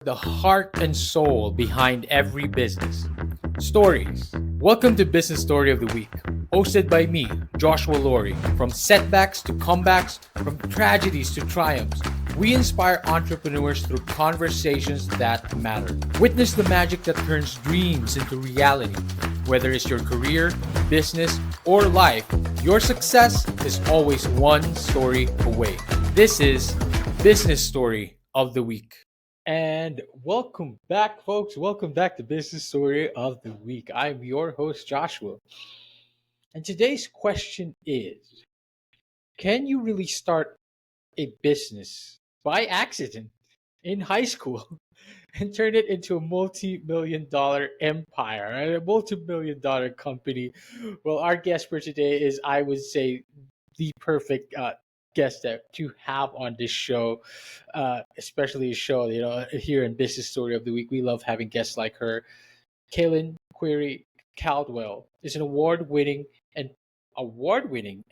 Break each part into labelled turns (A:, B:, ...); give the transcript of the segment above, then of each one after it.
A: the heart and soul behind every business. Stories. Welcome to Business Story of the Week, hosted by me, Joshua Laurie. From setbacks to comebacks, from tragedies to triumphs, we inspire entrepreneurs through conversations that matter. Witness the magic that turns dreams into reality. Whether it's your career, business, or life, your success is always one story away. This is Business Story of the Week. And welcome back, folks. Welcome back to Business Story of the Week. I'm your host, Joshua. And today's question is: can you really start a business by accident in high school and turn it into a multi-million dollar empire, right? A multi-million dollar company? Well, our guest for today is, I would say, the perfect guest that to have on this show, especially a show, here in Business Story of the Week. We love having guests like her. Kaelyn Query Caldwell is an award-winning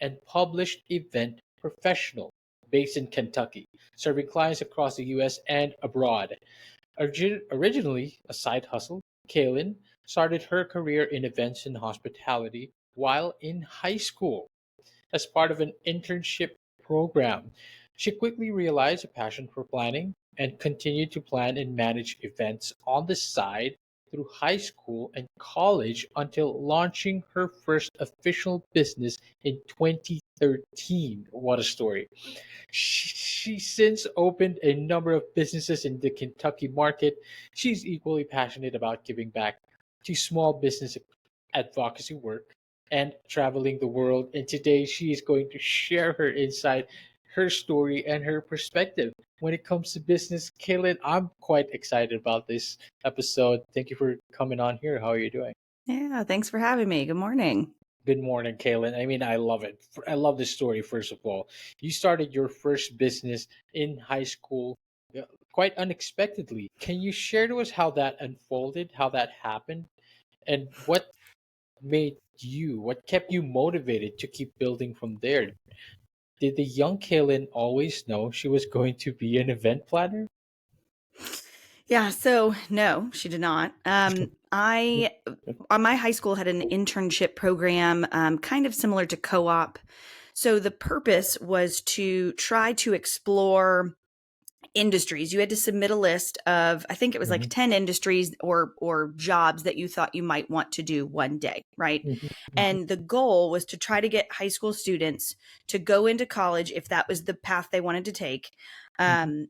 A: and published event professional based in Kentucky, serving clients across the U.S. and abroad. Originally a side hustle, Kaelyn started her career in events and hospitality while in high school as part of an internship program. She quickly realized a passion for planning and continued to plan and manage events on the side through high school and college until launching her first official business in 2013. What a story! She since opened a number of businesses in the Kentucky market. She's equally passionate about giving back to small business advocacy work and traveling the world. And today she is going to share her insight, her story, and her perspective when it comes to business. Kaylin, I'm quite excited about this episode. Thank you for coming on here. How are you doing?
B: Yeah, thanks for having me. Good morning.
A: Good morning, Kaylin. I mean, I love it. I love this story, first of all. You started your first business in high school quite unexpectedly. Can you share to us how that unfolded, how that happened, and what kept you motivated to keep building from there? Did the young Kaylin always know she was going to be an event planner?
B: Yeah, so no, she did not. My high school had an internship program, kind of similar to co-op. So the purpose was to try to explore industries. You had to submit a list of, I think it was like
A: Mhm,
B: 10 industries or jobs that you thought you might want to do one day, right?
A: mhm, mhm.
B: And the goal was to try to get high school students to go into college if that was the path they wanted to take.
A: Mhm.
B: Um,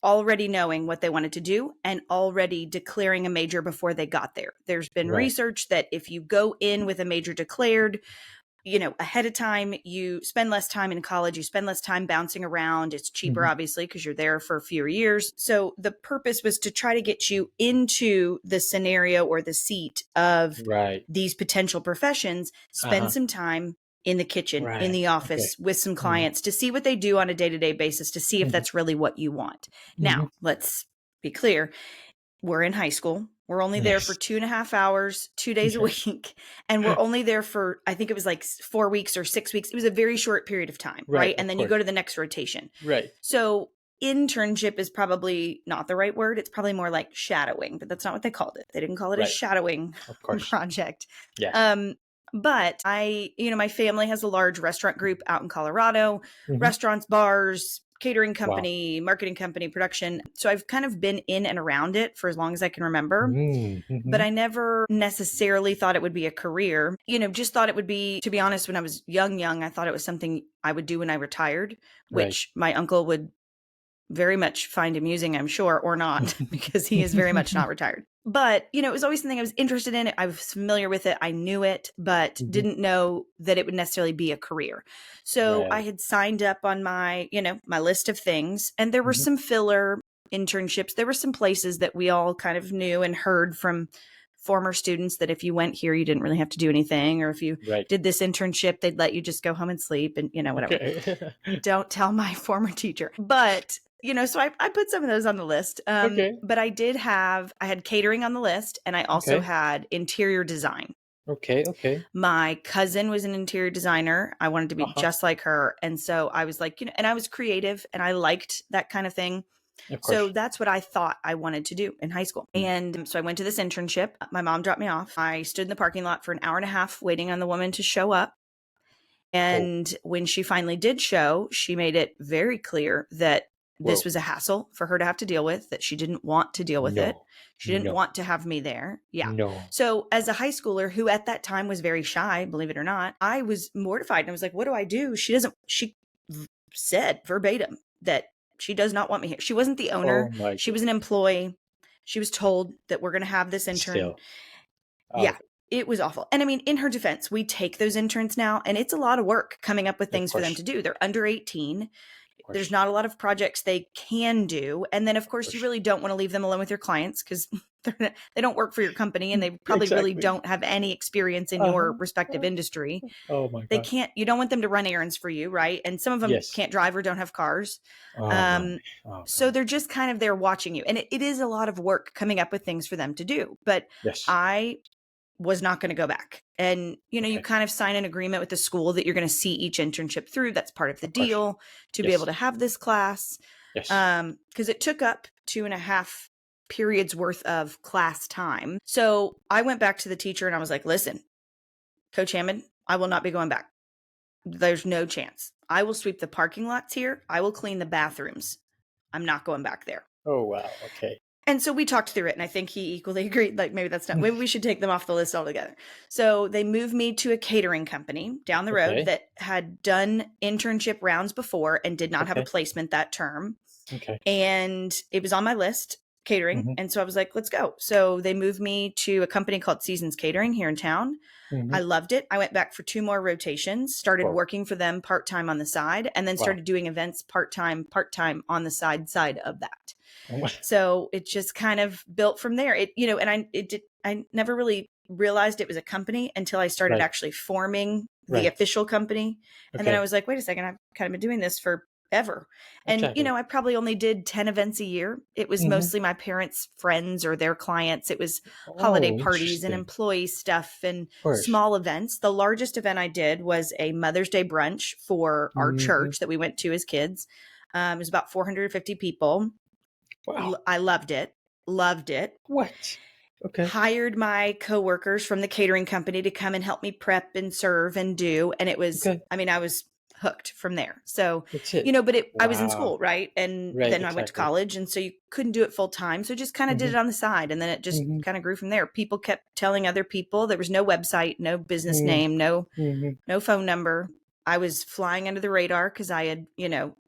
B: already knowing what they wanted to do and already declaring a major before they got there. There's been
A: Right.
B: research that if you go in with a major declared, ahead of time, you spend less time in college, you spend less time bouncing around. It's cheaper,
A: Mhm.
B: obviously, because you're there for fewer years. So the purpose was to try to get you into the scenario or the seat of
A: Right.
B: these potential professions, spend
A: Uh-huh.
B: some time in the kitchen, in
A: Right.
B: the
A: Okay.
B: office with some
A: Mhm.
B: clients to see what they do on a day-to-day basis, to see if
A: Mhm.
B: that's really what you want.
A: Mhm.
B: Now, let's be clear. We're in high school. We're only there for
A: Yes.
B: 2.5 hours, 2 days a
A: Okay.
B: week. And we're only there for, I think it was like 4 weeks or 6 weeks. It was a very short period of time,
A: Right.
B: right? And
A: Of
B: then you
A: course.
B: go to the next rotation.
A: Right.
B: So internship is probably not the right word. It's probably more like shadowing, but that's not what they called it. They didn't call it a
A: Right.
B: shadowing
A: Of course.
B: project.
A: Yes.
B: Um, but my family has a large restaurant group out in Colorado,
A: Mhm.
B: restaurants, bars, catering
A: Wow.
B: company, marketing company, production. So I've kind of been in and around it for as long as I can remember, but
A: Mhm.
B: I never necessarily thought it would be a career. Just thought it would be, to be honest, when I was young, I thought it was something I would do when I retired,
A: Right.
B: which my uncle would very much find amusing, I'm sure, or not, because he is very much not retired. But, it was always something I was interested in. I was familiar with it. I knew it, but
A: Mhm.
B: didn't know that it would necessarily be a career. So I
A: Right.
B: had signed up on my list of things, and there were
A: Mhm.
B: some filler internships. There were some places that we all kind of knew and heard from former students that if you went here, you didn't really have to do anything. Or if you
A: Right.
B: did this internship, they'd let you just go home and sleep and, whatever.
A: Okay.
B: Don't tell my former teacher. But, so I put some of those on the list.
A: Okay.
B: But I had catering on the list, and I also
A: Okay.
B: had interior design.
A: Okay. Okay.
B: My cousin was an interior designer. I wanted to be
A: Uh-huh.
B: just like her. And so I was like, and I was creative and I liked that kind of thing.
A: Of
B: So
A: course.
B: that's what I thought I wanted to do in high school. And so I went to this internship. My mom dropped me off. I stood in the parking lot for an hour and a half waiting on the woman to show up.
A: Oh,
B: And when she finally did show, she made it very clear that this
A: whoa.
B: was a hassle for her to have to deal with, that she didn't want to deal with it.
A: No,
B: She didn't
A: no,
B: want to have me there. Yeah.
A: no.
B: So as a high schooler who at that time was very shy, believe it or not, I was mortified. And I was like, what do I do? She said verbatim that she does not want me here. She wasn't the
A: Oh
B: owner.
A: my
B: She
A: God.
B: was an employee. She was told that we're going to have this intern.
A: Still.
B: Yeah,
A: Oh,
B: it was awful. And I mean, in her defense, we take those interns now, and it's a lot of work coming up with
A: of
B: things for them
A: course.
B: to do. They're under 18.
A: Of
B: There's
A: course.
B: not a lot of projects they can do. And then, of
A: Of
B: course, you
A: course.
B: really don't want to leave them alone with your clients because they don't work for your company and they probably really
A: Exactly.
B: don't have any experience in your
A: Uh-huh.
B: respective industry.
A: Oh my
B: They
A: God.
B: can't, you don't want them to run errands for you, right? And some of them
A: Yes.
B: can't drive or don't have cars.
A: Oh my.
B: Um,
A: Oh
B: so
A: God.
B: they're just kind of there watching you. And it is a lot of work coming up with things for them to do. But
A: Yes.
B: I was not going to go back. And, you
A: Okay.
B: kind of sign an agreement with the school that you're going to see each internship through. That's part of the
A: Of course.
B: deal to be able
A: Yes.
B: to have this class.
A: Yes.
B: Because it took up 2.5 periods worth of class time. So I went back to the teacher and I was like, listen, Coach Hammond, I will not be going back. There's no chance. I will sweep the parking lots here. I will clean the bathrooms. I'm not going back there.
A: Oh wow. Okay.
B: And so we talked through it, and I think he equally agreed, like, maybe we should take them off the list altogether. So they moved me to a catering company down the road
A: Okay.
B: that had done internship rounds before and did not have a
A: Okay.
B: placement that term.
A: Okay.
B: And it was on my list, catering.
A: Mm-hmm.
B: And so I was like, let's go. So they moved me to a company called Seasons Catering here in town.
A: Mm-hmm.
B: I loved it. I went back for 2 more rotations, started
A: Whoa.
B: working for them part-time on the side, and then
A: Wow.
B: started doing events part-time on the side of that.
A: Oh my.
B: So it just kind of built from there. I never really realized it was a company until I started
A: Right.
B: actually forming the
A: Right.
B: official company. And then I
A: Okay.
B: was like, wait a second, I've kind of been doing this forever. And,
A: Exactly.
B: I probably only did 10 events a year. It was
A: Mm-hmm.
B: mostly my parents' friends or their clients. It was holiday
A: Oh,
B: parties and
A: interesting.
B: employee stuff and
A: Of course.
B: small events. The largest event I did was a Mother's Day brunch for our
A: Mm-hmm.
B: church that we went to as kids. It was about 450 people.
A: Wow.
B: I loved it. Loved it.
A: What? Okay.
B: Hired my coworkers from the catering company to come and help me prep and serve and do. And it was,
A: Okay.
B: I mean, I was hooked from there. So,
A: That's it.
B: but I was in
A: Wow.
B: school, right? And
A: Right.
B: then I went to
A: Exactly.
B: college. And so you couldn't do it full time. So just kind of did
A: Mm-hmm.
B: it on the side. And then it just
A: Mm-hmm.
B: kind of grew from there. People kept telling other people. There was no website, no business name,
A: Mm-hmm.
B: no phone number. I was flying under the radar because I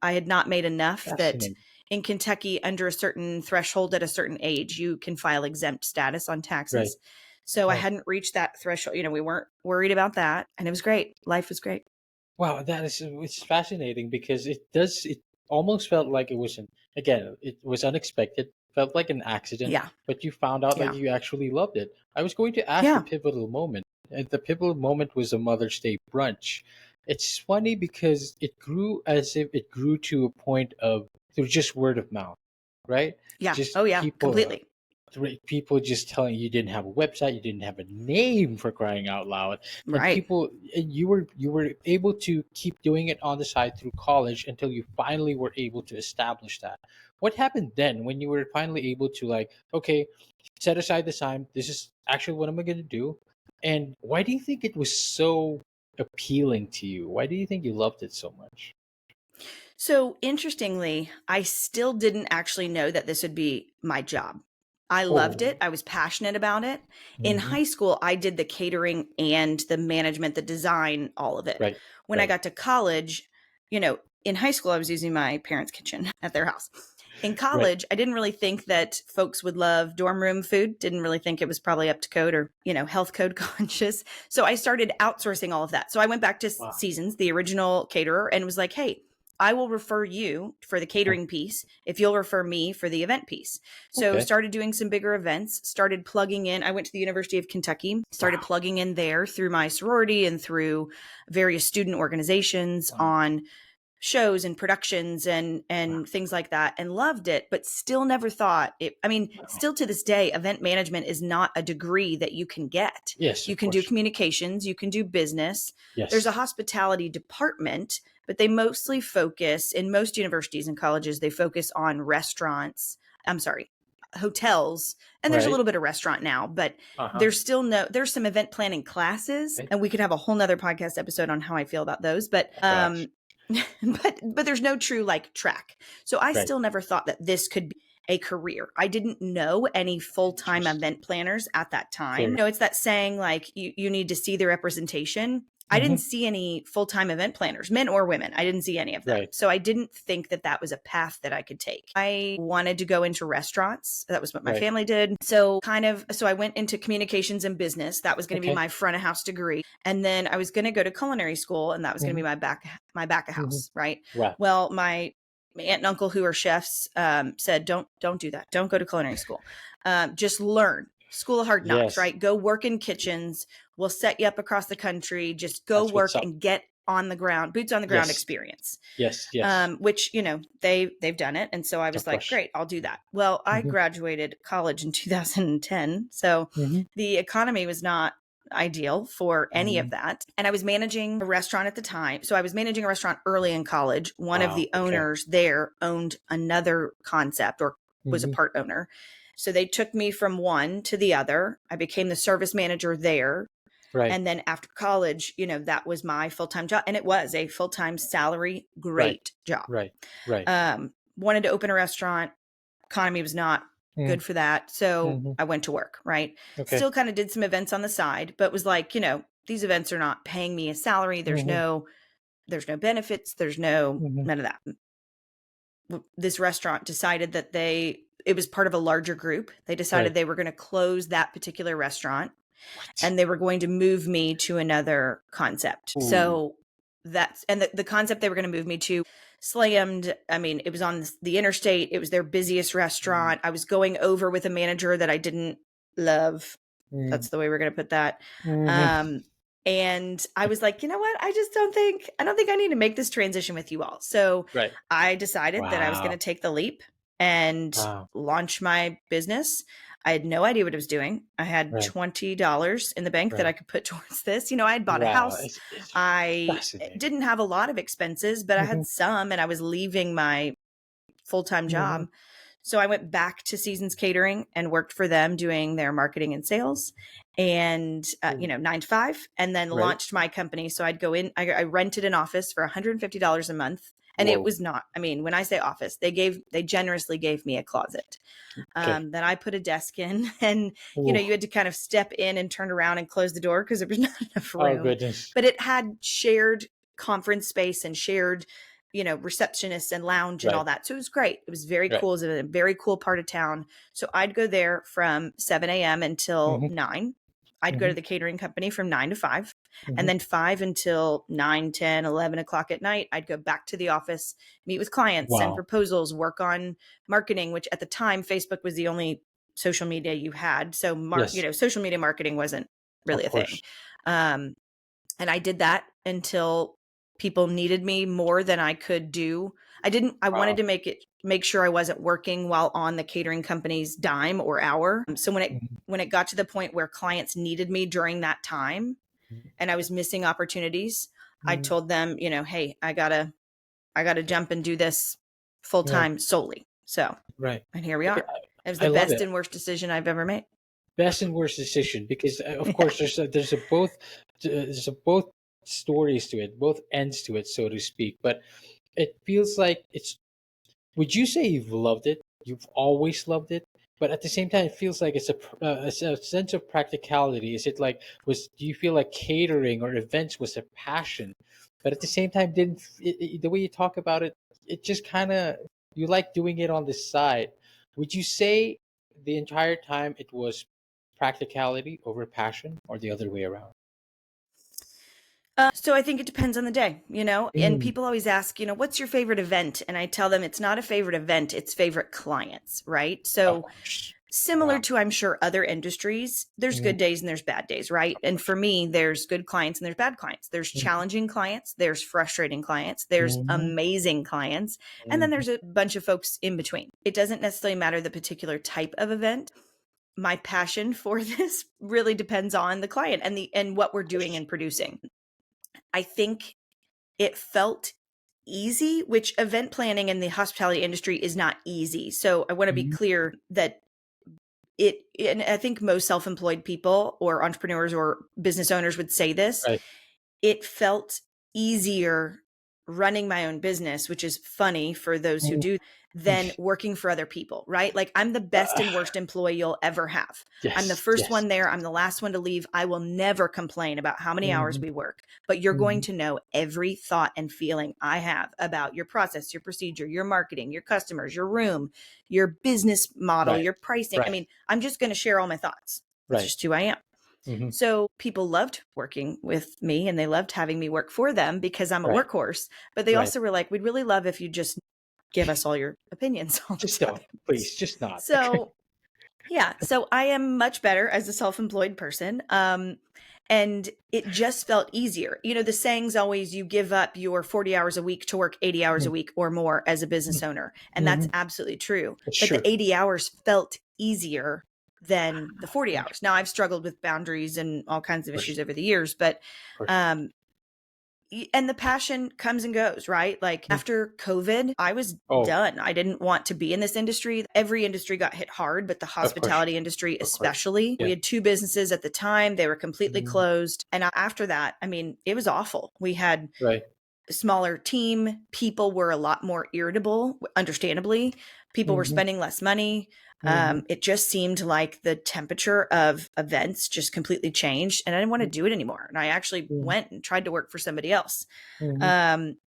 B: had not made enough that
A: Fascinating.
B: in Kentucky, under a certain threshold at a certain age, you can file exempt status on taxes.
A: Right.
B: So I
A: Right.
B: hadn't reached that threshold. We weren't worried about that. And it was great. Life was great.
A: Wow, it's fascinating because it almost felt like it was unexpected, felt like an accident,
B: Yeah.
A: but you found out that
B: Yeah.
A: you actually loved it. I was going to ask the
B: Yeah.
A: pivotal moment, and the pivotal moment was a Mother's Day brunch. It's funny because it grew as if it grew to a point of through just word of mouth, right?
B: Yeah.
A: Just
B: Oh, yeah. Completely.
A: people just telling you didn't have a website, you didn't have a name for crying out loud, and
B: Right.
A: you were able to keep doing it on the side through college until you finally were able to establish that. What happened then when you were finally able to like, okay, set aside the time, this is actually what I'm going to do? And why do you think it was so appealing to you? Why do you think you loved it so much?
B: So interestingly, I still didn't actually know that this would be my job. I loved
A: Oh.
B: it. I was passionate about it. In
A: Hmm.
B: high school, I did the catering and the management, the design, all of it.
A: Right.
B: When I
A: Right.
B: got to college, in high school, I was using my parents' kitchen at their house. In
A: Right.
B: college, I didn't really think that folks would love dorm room food, didn't really think it was probably up to code or, health code conscious. So I started outsourcing all of that. So I went back to
A: Wow.
B: Seasons, the original caterer, and was like, hey, I will refer you for the catering piece if you'll refer me for the event piece. So
A: Okay.
B: started doing some bigger events, started plugging in. I went to the University of Kentucky, started
A: Wow.
B: plugging in there through my sorority and through various student organizations
A: Wow.
B: on shows and productions and
A: Wow.
B: things like that, and loved it, but still never thought it. I mean,
A: Wow.
B: still to this day, event management is not a degree that you can get.
A: Yes,
B: You
A: of
B: can do
A: course.
B: communications, you can do business.
A: Yes.
B: There's a hospitality department, but they mostly focus in most universities and colleges, they focus on restaurants. I'm sorry, hotels. And there's a
A: Right.
B: little bit of restaurant now, but
A: Uh-huh.
B: there's some event planning classes,
A: Right.
B: and we could have a whole nother podcast episode on how I feel about those. But,
A: Gosh.
B: but there's no true like track. So I
A: Right.
B: still never thought that this could be a career. I didn't know any full-time
A: Interesting.
B: event planners at that time.
A: Clear.
B: You know, it's that saying like you need to see the representation. I didn't see any full-time event planners, men or women. I didn't see any of them.
A: Right.
B: So I didn't think that that was a path that I could take. I wanted to go into restaurants. That was what my
A: Right.
B: family did. So I went into communications and business. That was going to be
A: Okay.
B: my front of house degree. And then I was going to go to culinary school, and that was going to be my back of house, right?
A: Wow.
B: Well, my aunt and uncle who are chefs said, don't do that. Don't go to culinary school. Just learn. School of hard knocks,
A: Yes.
B: right? Go work in kitchens. We'll set you up across the country. Just go
A: That's what's
B: work
A: up.
B: and get on the ground, boots on the ground
A: Yes.
B: experience.
A: Yes. Yes.
B: Which, you know, they've done it. And so I was
A: Of
B: like,
A: course.
B: great, I'll do that. Well, I graduated college in 2010. So the economy was not ideal for any of that. And I was managing a restaurant at the time. So I was managing a restaurant early in college. One of
A: Wow.
B: the
A: Okay.
B: owners there owned another concept, or was a part owner. So they took me from one to the other. I became the service manager there.
A: Right.
B: And then after college, you know, that was my full-time job. And it was a full-time salary, great job.
A: Right. Right.
B: Wanted to open a restaurant. Economy was not good for that. So
A: Mhm.
B: I went to work, right?
A: Okay.
B: Still kind of did some events on the side, but was like, you know, these events are not paying me a salary. There's no benefits. There's no, none of that. This restaurant decided that it was part of a larger group. They decided
A: Right.
B: they were going to close that particular restaurant.
A: What?
B: And they were going to move me to another concept.
A: Ooh.
B: So the concept they were going to move me to slammed. I mean, it was on the interstate. It was their busiest restaurant. I was going over with a manager that I didn't love. That's the way we're going to put that. And I was like, you know what? I don't think I need to make this transition with you all. So
A: Right.
B: I decided that I was going to take the leap and launch my business. I had no idea what I was doing. I had $20 in the bank that I could put towards this. You know, I had bought a house.
A: It's
B: I didn't have a lot of expenses, but I had some, and I was leaving my full-time job. So I went back to Seasons Catering and worked for them doing their marketing and sales, and, 9 to 5, and then launched my company. So I'd go in, I rented an office for $150 a month. And it was not, I mean, when I say office, they generously gave me a closet. Then I put a desk in, and, you know, you had to kind of step in and turn around and close the door because there was not enough room.
A: Oh, goodness.
B: But it had shared conference space and shared, you know, receptionists and lounge and all that. So it was great. It was very cool. It was a very cool part of town. So I'd go there from 7 a.m. until 9. I'd go to the catering company from 9 to 5. And then 5 until 9, 10, 11 o'clock at night, I'd go back to the office, meet with clients, send proposals, work on marketing, which at the time, Facebook was the only social media you had. So, social media marketing wasn't really a thing. And I did that until people needed me more than I could do. I wanted to make sure I wasn't working while on the catering company's dime or hour. So when it got to the point where clients needed me during that time and I was missing opportunities, I told them, you know, hey, I gotta jump and do this full time solely. So, and here we are. It was the best and worst decision I've ever made.
A: Best and worst decision, because of course there's both stories to it, both ends to it, so to speak. But it feels like would you say you've loved it? You've always loved it, but at the same time, it feels like it's a sense of practicality. Is it like do you feel like catering or events was a passion, but at the same time, the way you talk about it, it just kind of, you like doing it on the side. Would you say the entire time it was practicality over passion, or the other way around?
B: So I think it depends on the day, you know, and people always ask, you know, what's your favorite event? And I tell them it's not a favorite event, it's favorite clients, right? So similar to, I'm sure, other industries, there's good days and there's bad days, right? And for me, there's good clients and there's bad clients. There's challenging clients, there's frustrating clients, there's amazing clients, and then there's a bunch of folks in between. It doesn't necessarily matter the particular type of event. My passion for this really depends on the client and what we're doing and producing. I think it felt easy, which event planning in the hospitality industry is not easy. So I want to be
A: Mhm.
B: clear that and I think most self-employed people or entrepreneurs or business owners would say this,
A: Right.
B: it felt easier running my own business, which is funny for those who
A: Mm.
B: do, than working for other people, right? Like I'm the best and worst employee you'll ever have. I'm the
A: Yes.
B: first
A: Yes.
B: one there. I'm the last one to leave. I will never complain about how many hours
A: Mhm.
B: we work, but you're going
A: Mhm.
B: to know every thought and feeling I have about your process, your procedure, your marketing, your customers, your room, your business model,
A: Right.
B: your pricing. I
A: Right.
B: mean, I'm just going to share all my thoughts. That's
A: Right.
B: just who I am.
A: Mhm.
B: So people loved working with me and they loved having me work for them because I'm a
A: Right.
B: workhorse. But they
A: Right.
B: also were like, we'd really love if you just give us all your opinions all the
A: Just don't,
B: time.
A: please. Just not. Okay.
B: So yeah, so I am much better as a self-employed person. And it just felt easier. You know, the saying's always you give up your 40 hours a week to work 80 hours a week or more as a business owner. And that's
A: Mhm.
B: absolutely true.
A: It's
B: But the
A: true.
B: 80 hours felt easier than the 40 hours. Now I've struggled with boundaries and all kinds
A: Of
B: of
A: course.
B: issues over the years, but
A: Of course.
B: um and the passion comes and goes, right? Like
A: Mm.
B: after COVID, I was
A: Oh,
B: done. I didn't want to be in this industry. Every industry got hit hard, but the
A: of course.
B: hospitality industry,
A: Of course.
B: especially, we
A: Yeah.
B: had two businesses at the time. They were completely
A: Mhm.
B: closed. And after that, I mean, it was awful. We had
A: Right.
B: a smaller team. People were a lot more irritable, understandably. People were
A: Mhm.
B: spending less money.
A: Mhm.
B: It just seemed like the temperature of events just completely changed and I didn't want to do it anymore. And I actually
A: Mhm.
B: went and tried to work for somebody else.
A: Mhm.
B: Um,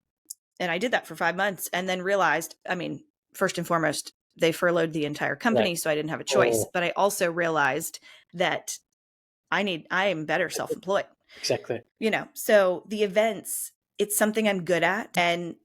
B: and I did that for 5 months and then realized, I mean, first and foremost, they furloughed the entire
A: Right.
B: company. So I didn't have a choice.
A: Oh,
B: But I also realized that I am better self employed,
A: exactly.
B: so the events, it's something I'm good at. And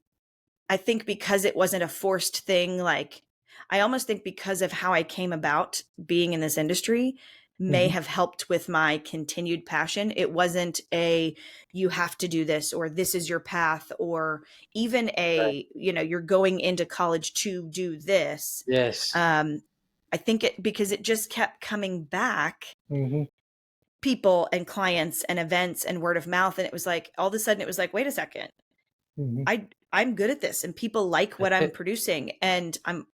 B: I think because it wasn't a forced thing, like I almost think because of how I came about being in this industry may
A: Mhm.
B: have helped with my continued passion. It wasn't a you have to do this or this is your path or even
A: Right.
B: you're going into college to do this.
A: Yes.
B: Um I think it because it just kept coming back,
A: Mhm.
B: people and clients and events and word of mouth, and it was like all of a sudden it was like, wait a second,
A: Mhm.
B: I'm good at this and people like what
A: That's
B: I'm
A: it.
B: producing. And I'm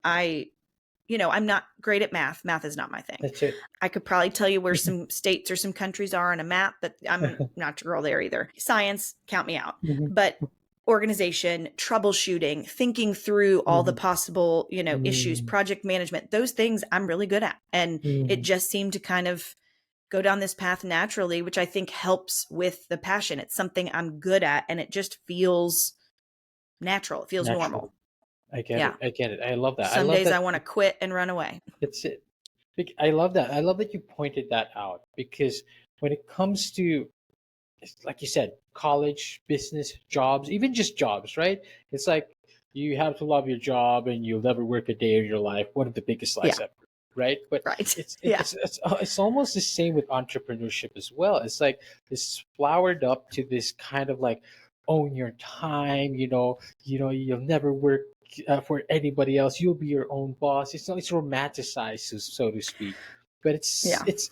B: not great at math. Math is not my thing.
A: That's it.
B: I could probably tell you where some states or some countries are on a map, but I'm not your girl there either. Science, count me out.
A: Mhm.
B: But organization, troubleshooting, thinking through all the
A: Mhm.
B: possible, issues,
A: Mhm.
B: project management, those things I'm really good at. And it
A: Mhm.
B: just seemed to kind of go down this path naturally, which I think helps with the passion. It's something I'm good at and it just feels natural. It feels
A: Natural.
B: normal.
A: I get
B: Yeah.
A: it. I get it. I love that. I
B: Some
A: love
B: days
A: that.
B: I want to quit and run away.
A: That's it. I love that. I love that you pointed that out because when it comes to, like you said, college, business, jobs, even just jobs, right? It's like you have to love your job and you'll never work a day of your life. One of the biggest lies
B: Yeah.
A: ever, right? But
B: Right.
A: it's it,
B: Yeah.
A: it's almost the same with entrepreneurship as well. It's like this flowered up to this kind of like own your time. You'll never work for anybody else. You'll be your own boss. It's romanticized, so to speak. But
B: Yeah.
A: it's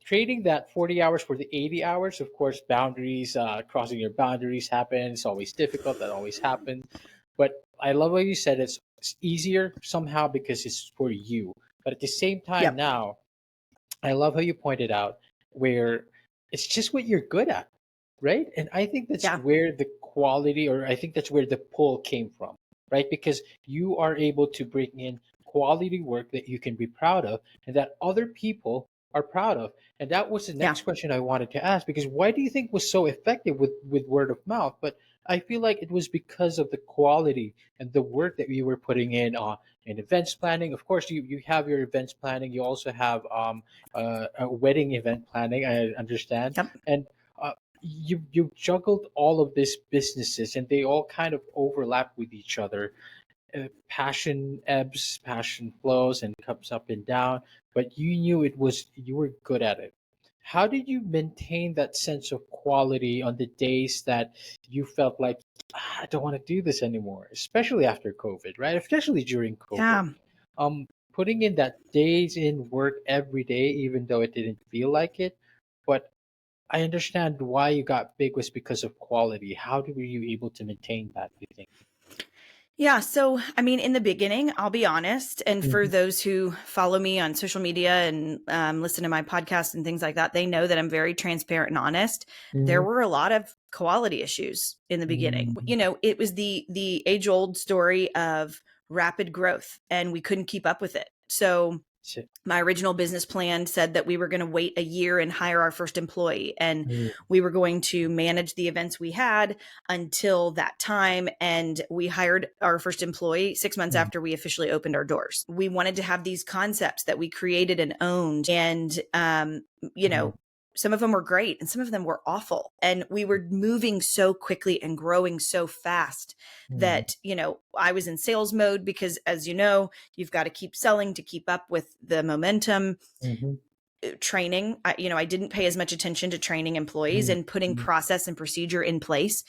A: trading that 40 hours for the 80 hours. Of course, boundaries, crossing your boundaries happen. It's always difficult. That always happens. But I love what you said. It's easier somehow because it's for you. But at the same time
B: Yep.
A: now, I love how you pointed out where it's just what you're good at, right? And I think that's
B: Yeah.
A: where the quality, or I think that's where the pull came from, right? Because you are able to bring in quality work that you can be proud of and that other people are proud of. And that was the
B: Yeah.
A: next question I wanted to ask, because why do you think was so effective with word of mouth? But I feel like it was because of the quality and the work that you were putting in events planning. Of course, you have your events planning. You also have a wedding event planning. I understand,
B: Yep.
A: and you juggled all of these businesses, and they all kind of overlap with each other. Passion ebbs, passion flows, and comes up and down. But you knew you were good at it. How did you maintain that sense of quality on the days that you felt like, I don't want to do this anymore, especially after COVID, right? Especially during COVID.
B: Yeah.
A: Putting in that days in work every day, even though it didn't feel like it. But I understand why you got big was because of quality. How were you able to maintain that, do you think?
B: Yeah. So, I mean, in the beginning, I'll be honest. And for
A: Mm-hmm.
B: those who follow me on social media and listen to my podcast and things like that, they know that I'm very transparent and honest. There
A: Mm-hmm.
B: were a lot of quality issues in the beginning. You know, it was the age old story of rapid growth, and we couldn't keep up with it. So,
A: So,
B: my original business plan said that we were going to wait a year and hire our first employee, and
A: mm,
B: we were going to manage the events we had until that time. And we hired our first employee 6 months
A: mm,
B: after we officially opened our doors. We wanted to have these concepts that we created and owned, and you
A: mm,
B: know, some of them were great and some of them were awful, and we were moving so quickly and growing so fast
A: mm,
B: that, you know, I was in sales mode because, as you know, you've got to keep selling to keep up with the momentum.
A: mm-hmm.
B: Training, you know, I didn't pay as much attention to training employees
A: Mm,
B: and putting
A: mm,
B: process and procedure in place.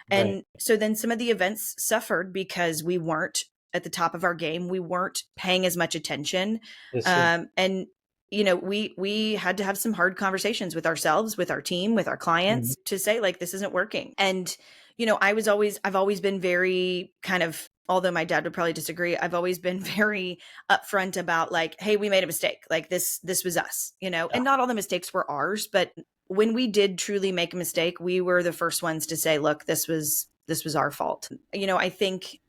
A: right.
B: And so then some of the events suffered because we weren't at the top of our game. We weren't paying as much attention.
A: Yes, sir.
B: And you know, we had to have some hard conversations with ourselves, with our team, with our
A: Mm-hmm.
B: clients, to say, like, this isn't working. And you know, I've always been very kind of, although my dad would probably disagree, I've always been very upfront about, like, hey, we made a mistake. Like, this was us, you know.
A: Yeah.
B: And not all the mistakes were ours, but when we did truly make a mistake, we were the first ones to say, look, this was our fault. You know, I think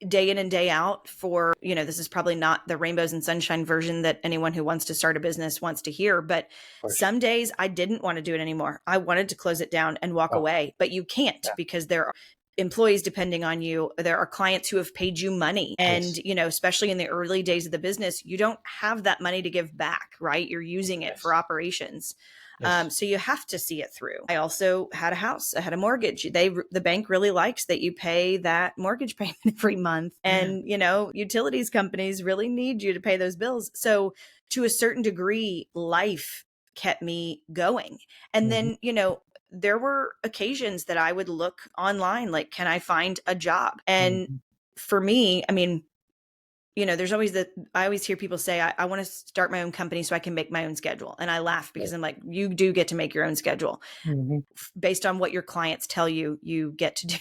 B: day in and day out, for, you know, this is probably not the rainbows and sunshine version that anyone who wants to start a business wants to hear, but
A: Of course.
B: some days I didn't want to do it anymore. I wanted to close it down and walk
A: Oh,
B: away, but you can't,
A: yeah.
B: because there are employees depending on you. There are clients who have paid you money. And,
A: Yes.
B: you know, especially in the early days of the business, you don't have that money to give back, right? You're using it for
A: Yes.
B: operations.
A: Yes.
B: So you have to see it through. I also had a house. I had a mortgage. The bank really likes that you pay that mortgage payment every month, and you know, utilities companies really need you to pay those bills. So to a certain degree, life kept me going. And
A: Mm-hmm.
B: then, you know, there were occasions that I would look online, like, can I find a job? And
A: Mm-hmm.
B: for me, I mean, you know, there's always I always hear people say, I want to start my own company so I can make my own schedule. And I laugh because
A: Right.
B: I'm like, you do get to make your own schedule
A: Mm-hmm.
B: based on what your clients tell you, you get to do.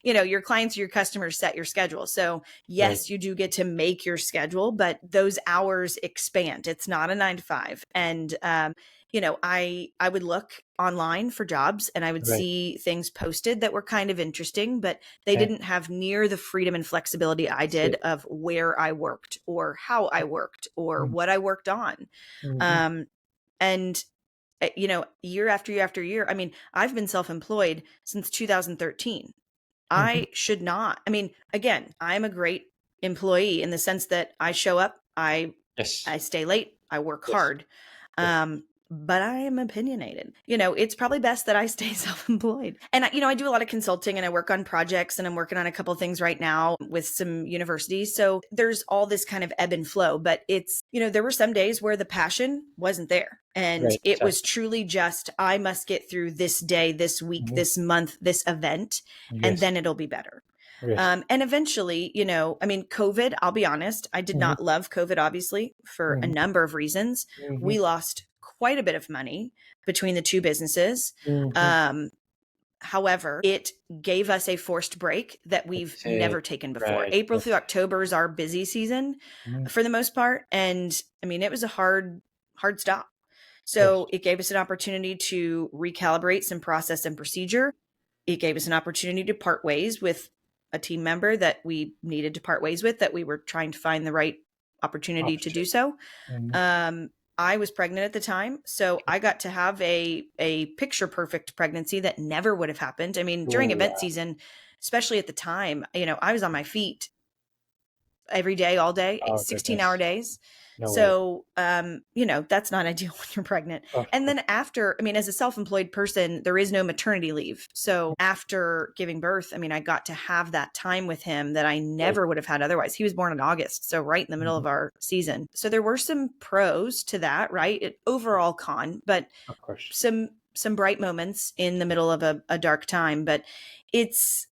B: You know, your clients, your customers set your schedule. So
A: Right.
B: yes, you do get to make your schedule, but those hours expand. It's not a 9 to 5. And you know, I would look online for jobs, and I would
A: Right.
B: see things posted that were kind of interesting, but they
A: Okay.
B: didn't have near the freedom and flexibility I
A: That's
B: did
A: it.
B: of where I worked or how I worked or
A: Mm-hmm.
B: what I worked on.
A: Mm-hmm.
B: Um, and you know, year after year after year, I mean, I've been self-employed since 2013.
A: Mm-hmm.
B: I should not. I mean, again, I'm a great employee in the sense that I show up,
A: Yes.
B: I stay late, I work
A: Yes.
B: hard.
A: Yes.
B: But I am opinionated. You know, it's probably best that I stay self-employed. And you know, I do a lot of consulting and I work on projects, and I'm working on a couple things right now with some universities. So there's all this kind of ebb and flow, but it's, you know, there were some days where the passion wasn't there. And
A: Right.
B: it was
A: Exactly.
B: truly just, I must get through this day, this week,
A: Mm-hmm.
B: this month, this event, and
A: Yes.
B: then it'll be better.
A: Yes.
B: And eventually, you know, I mean, COVID, I'll be honest, I did
A: Mm-hmm.
B: not love COVID, obviously, for a
A: Mm-hmm.
B: number of reasons.
A: Mm-hmm.
B: We lost quite a bit of money between the two businesses.
A: Mm-hmm.
B: Um, However, it gave us a forced break that we've
A: That's
B: never
A: it.
B: taken before.
A: Right.
B: April through
A: Yes.
B: October is our busy season
A: Mm-hmm.
B: for the most part. And I mean, it was a hard stop.
A: Yes.
B: So it gave us an opportunity to recalibrate some process and procedure. It gave us an opportunity to part ways with a team member that we needed to part ways with, that we were trying to find the right opportunity to do
A: Opportunity.
B: so.
A: Mm-hmm.
B: I was pregnant at the time, so I got to have a picture perfect pregnancy that never would have happened. I mean, during
A: Oh,
B: event
A: wow.
B: season, especially at the time, you know, I was on my feet every day, all day,
A: Oh,
B: 16-hour
A: goodness.
B: days.
A: No way.
B: So, you know, that's not ideal when you're pregnant.
A: Of
B: And
A: course.
B: then after, I mean, as a self-employed person, there is no maternity leave. So after giving birth, I mean, I got to have that time with him that I
A: Right.
B: never would have had otherwise. He was born in August, so right in the middle
A: Mm-hmm.
B: of our season. So there were some pros to that, right? Overall con, but
A: Of course.
B: some bright moments in the middle of a dark time. But it's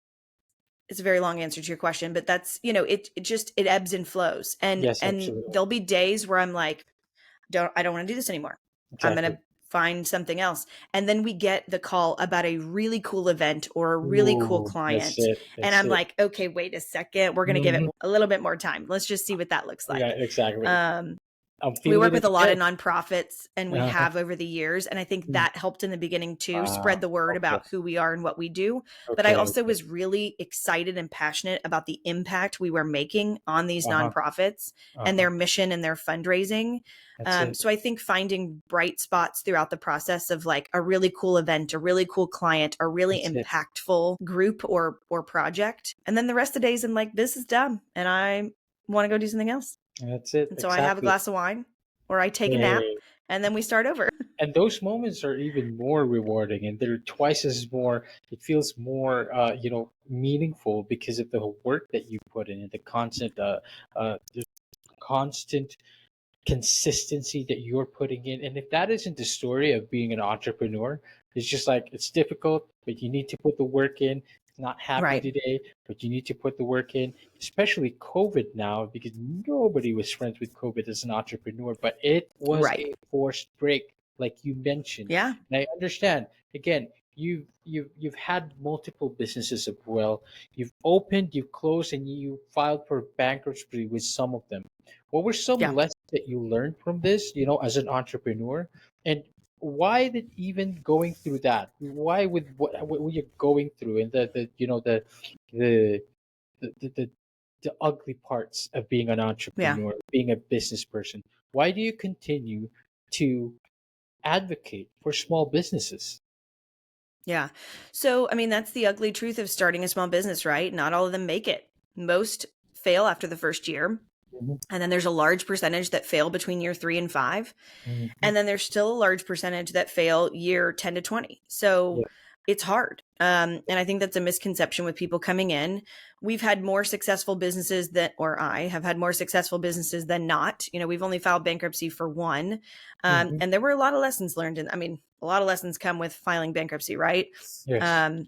B: it's a very long answer to your question, but that's, you know, it just, it ebbs and flows. And
A: Yes, absolutely.
B: there'll be days where I'm like, I don't want to do this anymore. I'm going
A: Exactly.
B: to find something else. And then we get the call about a really cool event or a really cool
A: Ooh, that's
B: client.
A: it.
B: And
A: That's
B: I'm
A: it.
B: like, okay, wait a second. We're going to give it
A: Mhm.
B: a little bit more time. Let's just see what that looks
A: Yeah,
B: like.
A: exactly.
B: Um,
A: I'm
B: we work
A: feeling it
B: with a lot
A: again.
B: of nonprofits, and we
A: Uh-huh.
B: have over the years. And I think
A: Mm.
B: that helped in the beginning too,
A: Wow.
B: spread the word
A: Okay.
B: about who we are and what we do. But I
A: Okay.
B: also
A: Okay.
B: was really excited and passionate about the impact we were making on these
A: Uh-huh.
B: nonprofits and
A: Uh-huh.
B: their mission and their fundraising.
A: That's it.
B: So I think finding bright spots throughout the process of like a really cool event, a really cool client, a really
A: That's it.
B: impactful group or project. And then the rest of the days I'm like, this is dumb and I want to go do something else.
A: That's it.
B: And so I have a
A: Exactly.
B: glass of wine or I take a nap
A: Hey.
B: and then we start over.
A: And those moments are even more rewarding, and they're twice as more. It feels more, meaningful because of the work that you put in, and the constant consistency that you're putting in. And if that isn't the story of being an entrepreneur, it's just like it's difficult, but you need to put the work in. It's not happy
B: Right.
A: today, but you need to put the work in, especially COVID now, because nobody was friends with COVID as an entrepreneur, but it was
B: Right.
A: a forced break, like you mentioned.
B: Yeah.
A: And I understand, again, you've had multiple businesses as well. You've opened, you've closed, and you filed for bankruptcy with some of them. What were some
B: Yeah.
A: lessons that you learned from this, as an entrepreneur? And why did even going through that? Why with what were you going through and the the the, the, the ugly parts of being an
B: Yeah.
A: entrepreneur, being a business person? Why do you continue to advocate for small businesses?
B: Yeah. So, I mean, that's the ugly truth of starting a small business, right? Not all of them make it. Most fail after the first year.
A: Mhm,
B: And then there's a large percentage that fail between year 3 and 5.
A: mhm.
B: And then there's still a large percentage that fail year 10 to 20. So
A: Yeah.
B: it's hard. And I think that's a misconception with people coming in. We've had more successful businesses or I have had more successful businesses than not. We've only filed bankruptcy for one.
A: Mhm.
B: And there were a lot of lessons learned. And I mean, a lot of lessons come with filing bankruptcy, right?
A: Yes.
B: Um,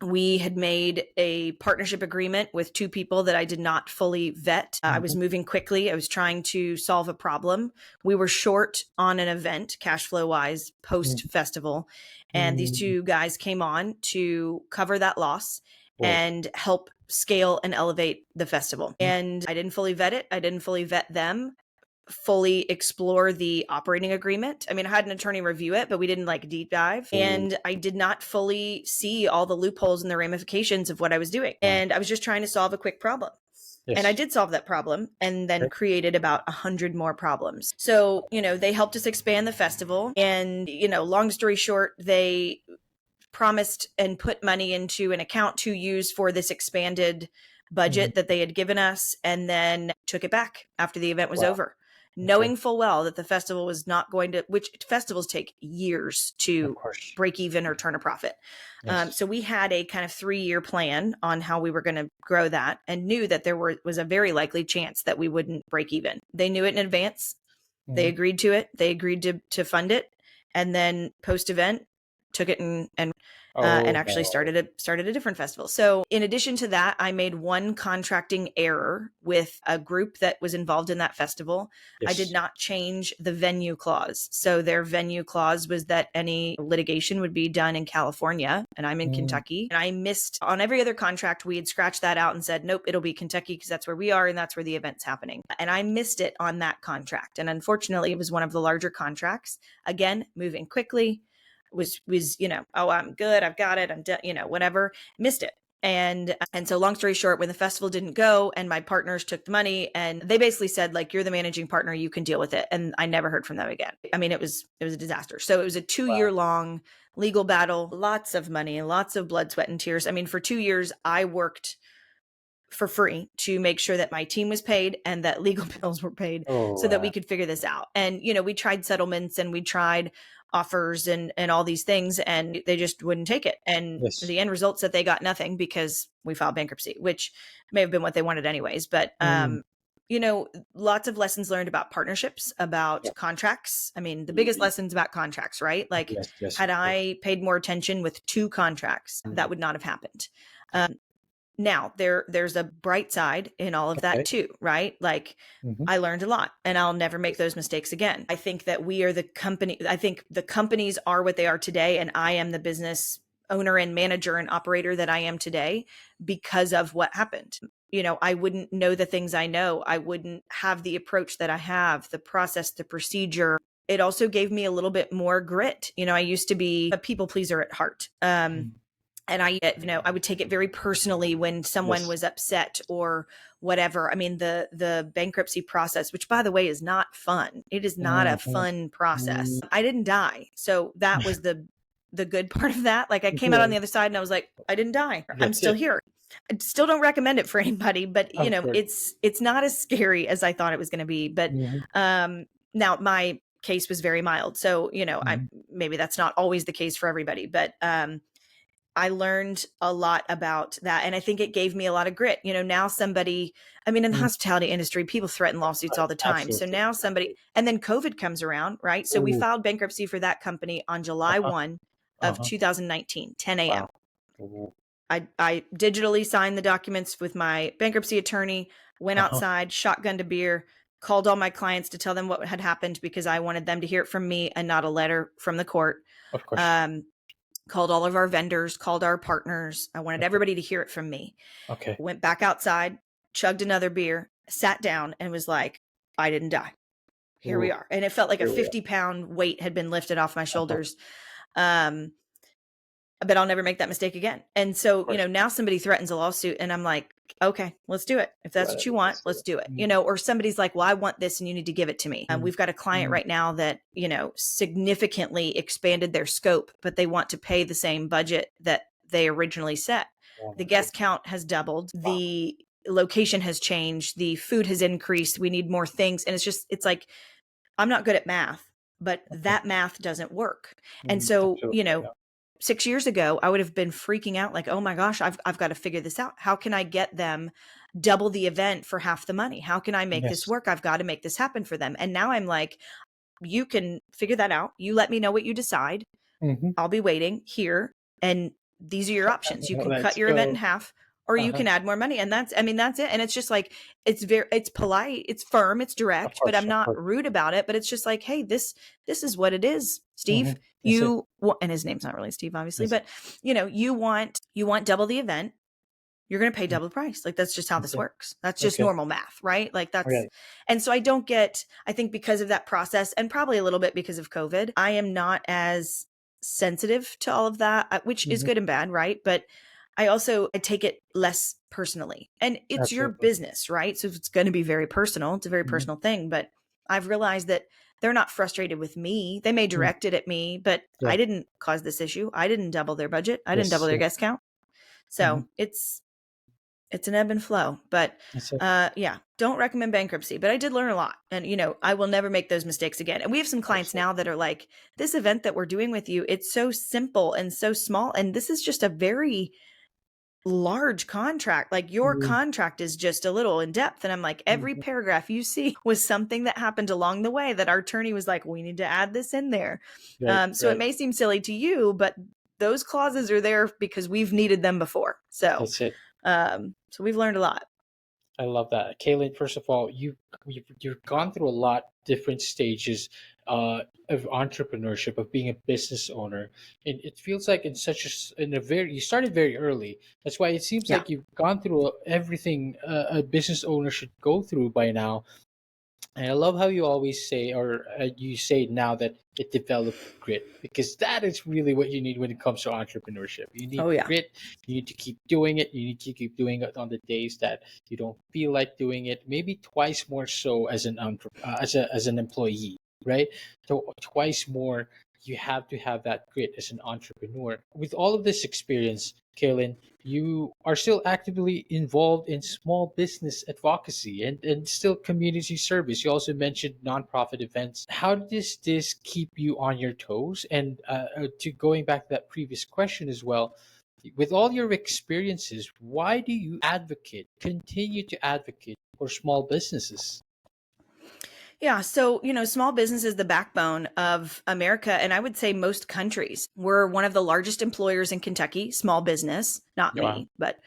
B: we had made a partnership agreement with two people that I did not fully vet. I was
A: Mhm,
B: moving quickly. I was trying to solve a problem. We were short on an event, cash flow wise, post
A: mhm,
B: festival. And these
A: mhm.
B: two guys came on to cover that loss
A: Whoa.
B: and help scale and elevate the festival.
A: Mhm.
B: And I didn't fully vet it. I didn't fully vet them, fully explore the operating agreement. I mean, I had an attorney review it, but we didn't like deep dive. And I did not fully see all the loopholes and the ramifications of what I was doing.
A: Wow.
B: And I was just trying to solve a quick problem. And I
A: Yes.
B: did solve that problem and then
A: Okay.
B: created about 100 more problems. So, they helped us expand the festival. And, long story short, they promised and put money into an account to use for this expanded
A: Mhm.
B: budget that they had given us and then took it back after the event was
A: Wow.
B: over,
A: Okay.
B: knowing full well that the festival was not going to, which festivals take years
A: Of
B: to
A: course.
B: break even or turn a profit.
A: Yes.
B: So we had a kind of 3-year plan on how we were going to grow that and knew that was a very likely chance that we wouldn't break even. They knew it in advance. They
A: Mhm.
B: agreed to it. They agreed to fund it. And then post event took it and
A: Oh
B: actually
A: no.
B: started a different festival. So in addition to that, I made one contracting error with a group that was involved in that festival. I did
A: Yes.
B: not change the venue clause. So their venue clause was that any litigation would be done in California, and I'm in
A: Mm.
B: Kentucky. And I missed on every other contract. We had scratched that out and said, nope, it'll be Kentucky because that's where we are and that's where the event's happening. And I missed it on that contract. And unfortunately, it was one of the larger contracts. Again, moving quickly, was oh, I'm good, I've got it, I'm done, whatever. Missed it. And so long story short, when the festival didn't go and my partners took the money and they basically said, like, you're the managing partner, you can deal with it. And I never heard from them again. I mean, it was a disaster. So it was a 2-year
A: Wow.
B: long legal battle, lots of money, lots of blood, sweat, and tears. I mean, for 2 years I worked for free to make sure that my team was paid and that legal bills were paid
A: Oh
B: so that we
A: wow.
B: could figure this out. And, we tried settlements and we tried offers and all these things, and they just wouldn't take it. And
A: Yes.
B: the end results that they got nothing because we filed bankruptcy, which may have been what they wanted anyways. But,
A: Mm.
B: lots of lessons learned about partnerships, about
A: Yeah.
B: contracts. I mean, the biggest
A: Mhm.
B: lessons about contracts, right? Like,
A: Yes. Yes.
B: had
A: Of course.
B: I paid more attention with 2 contracts, that
A: Mm.
B: would not have happened. Now there's a bright side in all of that
A: Okay.
B: too, right? Like
A: Mm-hmm.
B: I learned a lot and I'll never make those mistakes again. I think that we are the company. I think the companies are what they are today. And I am the business owner and manager and operator that I am today because of what happened. I wouldn't know the things I know. I wouldn't have the approach that I have, the process, the procedure. It also gave me a little bit more grit. I used to be a people pleaser at heart. And I would take it very personally when someone
A: Yes.
B: was upset or whatever. I mean, the bankruptcy process, which by the way is not fun. It is not a
A: Mm-hmm.
B: fun process. I didn't die. So that was the good part of that. Like I came out on
A: Right.
B: the other side and I was like, I didn't die. I'm
A: That's
B: still
A: it.
B: here. I still don't recommend it for anybody, but
A: Of course.
B: it's not as scary as I thought it was going to be. But
A: Mm-hmm.
B: now my case was very mild. So, I
A: Mm-hmm.
B: maybe that's not always the case for everybody, but I learned a lot about that. And I think it gave me a lot of grit. Now somebody, I mean, in the
A: Mm-hmm.
B: hospitality industry, people threaten lawsuits all the time. So
A: Absolutely.
B: now somebody, and then COVID comes around, right? So we
A: Ooh.
B: filed bankruptcy for that company on July
A: Uh-huh.
B: 1 of
A: Uh-huh.
B: 2019, 10 a.m.
A: Wow. Ooh.
B: I digitally signed the documents with my bankruptcy attorney, went
A: Uh-huh.
B: outside, shotgunned a beer, called all my clients to tell them what had happened because I wanted them to hear it from me and not a letter from the court.
A: Of course.
B: Um, Called all of our vendors, called our partners. I wanted
A: Okay.
B: everybody to hear it from me.
A: Okay.
B: Went back outside, chugged another beer, sat down, and was like, I didn't die. Here we
A: Ooh.
B: are. And it felt like a
A: Here we are.
B: 50-pound weight had been lifted off my
A: Uh-huh.
B: shoulders. Um, but I'll never make that mistake again. And
A: Of
B: so,
A: course.
B: now somebody threatens a lawsuit and I'm like, okay, let's do it. If that's what you want,
A: Let's do
B: let's
A: it.
B: do it.
A: Mm-hmm.
B: Or somebody's like, well, I want this and you need to give it to me. We've got a client
A: Mm-hmm.
B: right now that, significantly expanded their scope, but they want to pay the same budget that they originally set.
A: Oh
B: The
A: my
B: guest
A: goodness.
B: count has doubled.
A: Wow.
B: The location has changed. The food has increased. We need more things. And it's like, I'm not good at math, but
A: Okay.
B: that math doesn't work. And
A: Mm,
B: so,
A: absolutely. Yeah.
B: 6 years ago, I would have been freaking out like, oh my gosh, I've got to figure this out. How can I get them double the event for half the money? How can I make this
A: Yes.
B: work? I've got to make this happen for them. And now I'm like, you can figure that out. You let me know what you decide.
A: Mm-hmm.
B: I'll be waiting here. And these are your options. You can cut
A: Let's
B: your event in
A: go.
B: half or you
A: Uh-huh.
B: can add more money. And that's it. And it's just like, it's polite, it's firm, it's
A: Of
B: direct, but
A: course.
B: I'm
A: Of
B: not
A: course.
B: rude about it. But it's just like, hey, this is what it is,
A: Mm-hmm.
B: Steve.
A: That's it.
B: And his name's not really Steve, obviously,
A: Yes.
B: but you want double the event. You're going to pay
A: Mm,
B: double the price. Like that's just how
A: that's
B: this
A: it.
B: works. That's just
A: Okay.
B: normal math, right? Like
A: Okay.
B: and so I think because of that process and probably a little bit because of COVID, I am not as sensitive to all of that, which is
A: Mm-hmm.
B: good and bad, right? But I take it less personally. And it's your
A: Absolutely.
B: business, right? So it's going to be very personal. It's a very
A: Mm-hmm.
B: personal thing, but I've realized that they're not frustrated with me. They may
A: Mm,
B: direct it at me, but
A: yeah.
B: I didn't cause this issue. I didn't double their budget. I didn't double
A: Yes.
B: their
A: Yes.
B: guest count.
A: Mm-hmm.
B: So it's an ebb and flow, but
A: That's it.
B: yeah, don't recommend bankruptcy, but I did learn a lot. And I will never make those mistakes again. And we have some clients
A: Absolutely.
B: now that are like, this event that we're doing with you, it's so simple and so small, and this is just a very large contract. Like your
A: Mm-hmm.
B: contract is just a little in depth. And I'm like, every
A: Mm-hmm.
B: paragraph you see was something that happened along the way that our attorney was like, we need to add this in there.
A: Right.
B: So it
A: Right.
B: may seem silly to you, but those clauses are there because we've needed them before.
A: That's it.
B: So we've learned a lot.
A: I love that, Kaylin. First of all, you've gone through a lot different stages of entrepreneurship, of being a business owner, and it feels like in a very you started very early. That's why it seems
B: Yeah.
A: like you've gone through everything a business owner should go through by now. And I love how you always say, or you say now that it developed grit, because that is really what you need when it comes to entrepreneurship. You need
B: Oh yeah.
A: grit. You need to keep doing it. You need to keep doing it on the days that you don't feel like doing it. Maybe twice more so as as an employee, right? So twice more. You have to have that grit as an entrepreneur. With all of this experience, Kaylin, you are still actively involved in small business advocacy and still community service. You also mentioned nonprofit events. How does this keep you on your toes? And to going back to that previous question as well, with all your experiences, why do you continue to advocate for small businesses?
B: Yeah. So, small business is the backbone of America. And I would say most countries. We're one of the largest employers in Kentucky, small business, not
A: Wow.
B: me, but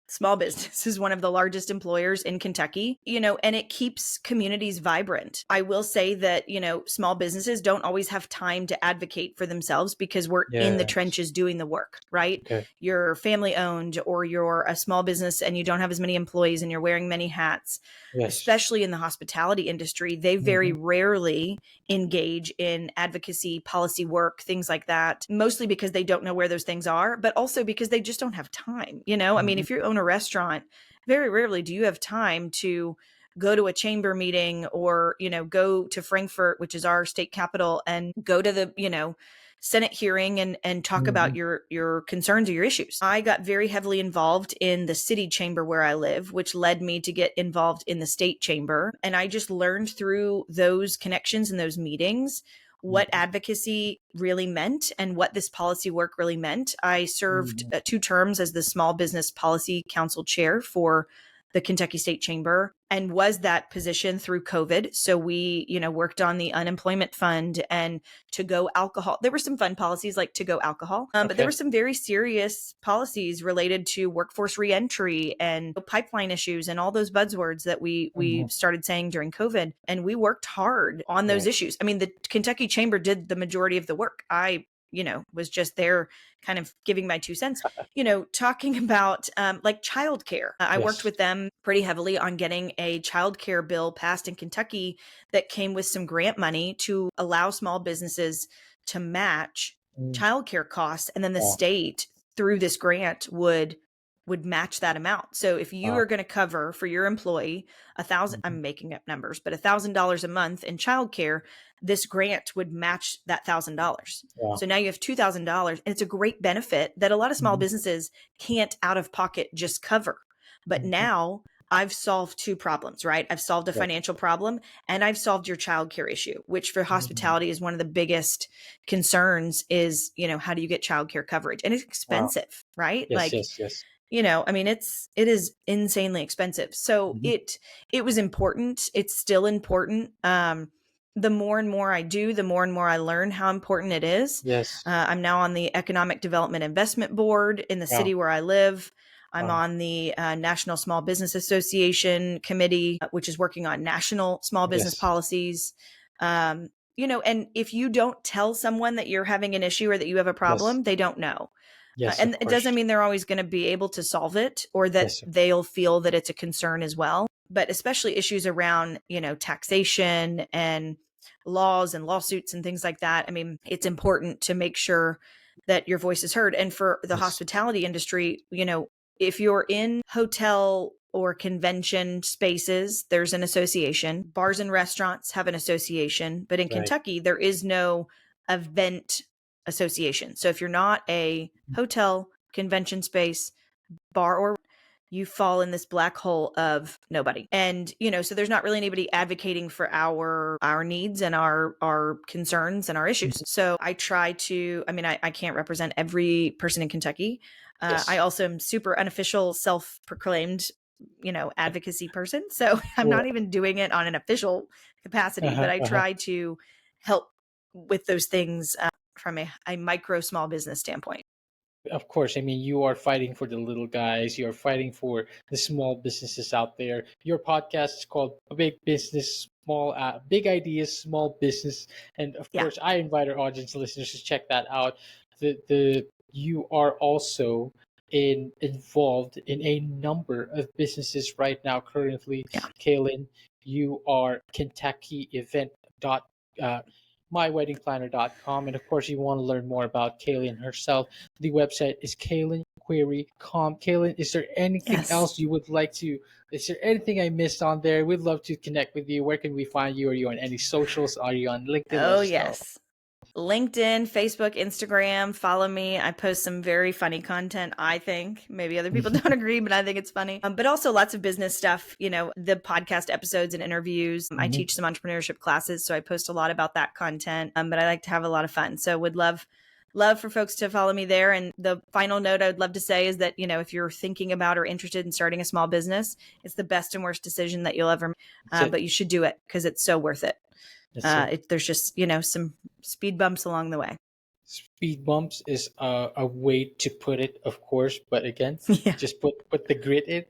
B: Small business is one of the largest employers in Kentucky, and it keeps communities vibrant. I will say that, small businesses don't always have time to advocate for themselves because we're in the
A: Yes.
B: trenches doing the work, right?
A: Okay.
B: You're family owned or you're a small business and you don't have as many employees and you're wearing many hats.
A: Yes.
B: Especially in the hospitality industry, they very
A: Mm-hmm.
B: rarely engage in advocacy, policy work, things like that, mostly because they don't know where those things are, but also because they just don't have time. I mean,
A: Mm-hmm.
B: if you own a restaurant, very rarely do you have time to go to a chamber meeting or, go to Frankfurt, which is our state capital, and go to the, Senate hearing and talk about
A: Mm-hmm.
B: your concerns or your issues. I got very heavily involved in the city chamber where I live, which led me to get involved in the state chamber. And I just learned through those connections and those meetings what
A: Mm-hmm.
B: advocacy really meant and what this policy work really meant. I served
A: Mm-hmm.
B: 2 terms as the Small Business Policy Council chair for the Kentucky State Chamber and was that position through COVID. So we, worked on the unemployment fund and to go alcohol. There were some fun policies like to go alcohol, but there were
A: Okay.
B: some very serious policies related to workforce reentry and pipeline issues and all those buzzwords that we
A: Mm-hmm.
B: started saying during COVID. And we worked hard on those
A: Right.
B: issues. I mean, the Kentucky Chamber did the majority of the work. I was just there kind of giving my 2 cents, talking about like childcare. I worked
A: Yes.
B: with them pretty heavily on getting a childcare bill passed in Kentucky that came with some grant money to allow small businesses to match
A: Mm.
B: childcare costs. And then the
A: Wow.
B: state through this grant would match that amount. So if you
A: Wow.
B: are going to cover for your employee
A: Mm-hmm.
B: I'm making up numbers, but $1,000 a month in childcare, this grant would match that $1,000.
A: Wow.
B: So now you have $2,000 and it's a great benefit that a lot of small
A: Mm-hmm.
B: businesses can't out of pocket just cover. But
A: Mm-hmm.
B: now I've solved 2 problems, right? I've solved a
A: Right.
B: financial problem and I've solved your childcare issue, which for
A: Mm-hmm.
B: hospitality is one of the biggest concerns is, how do you get childcare coverage? And it's
A: Wow.
B: expensive, right?
A: Yes.
B: Like,
A: Yes. Yes.
B: I mean, it is insanely expensive. So
A: Mm-hmm.
B: it was important. It's still important. The more and more I do, the more and more I learn how important it is.
A: Yes.
B: I'm now on the Economic Development Investment Board in the
A: Wow.
B: city where I live. I'm
A: Wow.
B: on the National Small Business Association committee, which is working on national small business
A: Yes.
B: policies. And if you don't tell someone that you're having an issue or that you have a
A: Yes.
B: problem, they don't know.
A: Yes. Of
B: And it
A: course.
B: doesn't mean they're always going to be able to solve it or that
A: Yes.
B: they'll feel that it's a concern as well. But especially issues around, taxation and laws and lawsuits and things like that. I mean, it's important to make sure that your voice is heard. And for the
A: Yes.
B: hospitality industry, if you're in hotel or convention spaces, there's an association. Bars and restaurants have an association. But in
A: Right.
B: Kentucky, there is no event association. So if you're not a hotel, convention space, bar, or you fall in this black hole of nobody. And, so there's not really anybody advocating for our needs and our concerns and our issues.
A: Mhm.
B: So I try to, I mean, I can't represent every person in Kentucky. I
A: Yes.
B: also am super unofficial, self-proclaimed, advocacy person. So I'm
A: Well.
B: not even doing it on an official capacity,
A: Uh-huh.
B: but I
A: Uh-huh.
B: try to help with those things from a micro small business standpoint.
A: Of course, I mean, you are fighting for the little guys. You are fighting for the small businesses out there. Your podcast is called Big Business, Big Ideas, Small Business, and of
B: Yeah.
A: course, I invite our audience listeners to check that out. The you are also involved in a number of businesses right now. Currently,
B: Yeah.
A: Kaelyn, you are Kentucky Event dot. Uh, myweddingplanner.com, and of course you want to learn more about Kaelyn herself, the website is Kaelyn Query Com. Kaelyn, is there anything
B: Yes.
A: else you would like to? Is there anything I missed on there? We'd love to connect with you. Where can we find you? Are you on any socials? Are you on LinkedIn? Let
B: Oh,
A: us know.
B: yes. LinkedIn, Facebook, Instagram, follow me. I post some very funny content, I think. Maybe other people don't agree, but I think it's funny. But also lots of business stuff, the podcast episodes and interviews. I
A: Mhm.
B: teach some entrepreneurship classes, so I post a lot about that content. But I like to have a lot of fun. So would love for folks to follow me there. And the final note I would love to say is that, if you're thinking about or interested in starting a small business, it's the best and worst decision that you'll ever make.
A: That's it.
B: But you should do it because it's so worth it.
A: That's it.
B: There's just, some speed bumps along the way.
A: Speed bumps is a way to put it, of course, but again,
B: Yeah,
A: just put the grit in,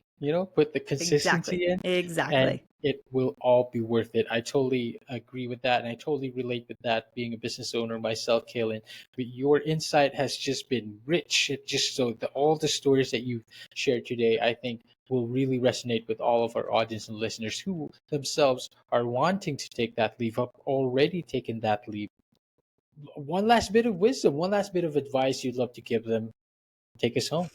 A: put the
B: exactly.
A: consistency in, and
B: Exactly.
A: it will all be worth it. I totally agree with that, and I totally relate with that. Being a business owner myself, Kaylin, but your insight has just been rich. It just so all the stories that you've shared today, I think, will really resonate with all of our audience and listeners who themselves are wanting to take that leap up, already taken that leap. One last bit of wisdom, one last bit of advice you'd love to give them. Take us home.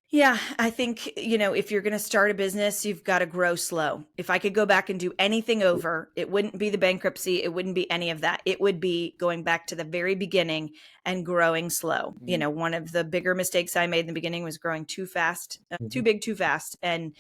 B: Yeah, I think, if you're going to start a business, you've got to grow slow. If I could go back and do anything over, it wouldn't be the bankruptcy. It wouldn't be any of that. It would be going back to the very beginning and growing slow.
A: Mm-hmm.
B: One of the bigger mistakes I made in the beginning was growing too fast, too big, too fast. And,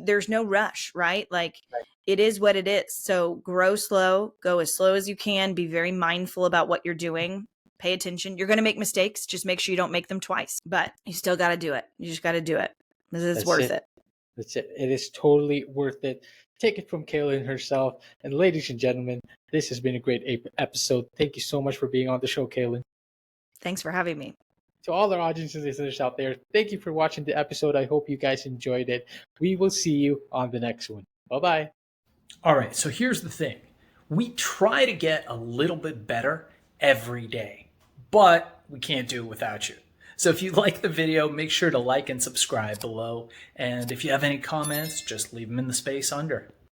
B: there's no rush, right? Like
A: Right.
B: it is what it is. So grow slow, go as slow as you can, be very mindful about what you're doing. Pay attention. You're going to make mistakes. Just make sure you don't make them twice, but you still got to do it. You just got to do it. It's
A: That's
B: worth
A: it.
B: it.
A: That's it. It is totally worth it. Take it from Kaylin herself. And ladies and gentlemen, this has been a great episode. Thank you so much for being on the show, Kaylin.
B: Thanks for having me.
A: To all our audience and listeners out there, thank you for watching the episode. I hope you guys enjoyed it. We will see you on the next one. Bye bye.
C: All right, so here's the thing. We try to get a little bit better every day, but we can't do it without you. So if you like the video, make sure to like and subscribe below. And if you have any comments, just leave them in the space under.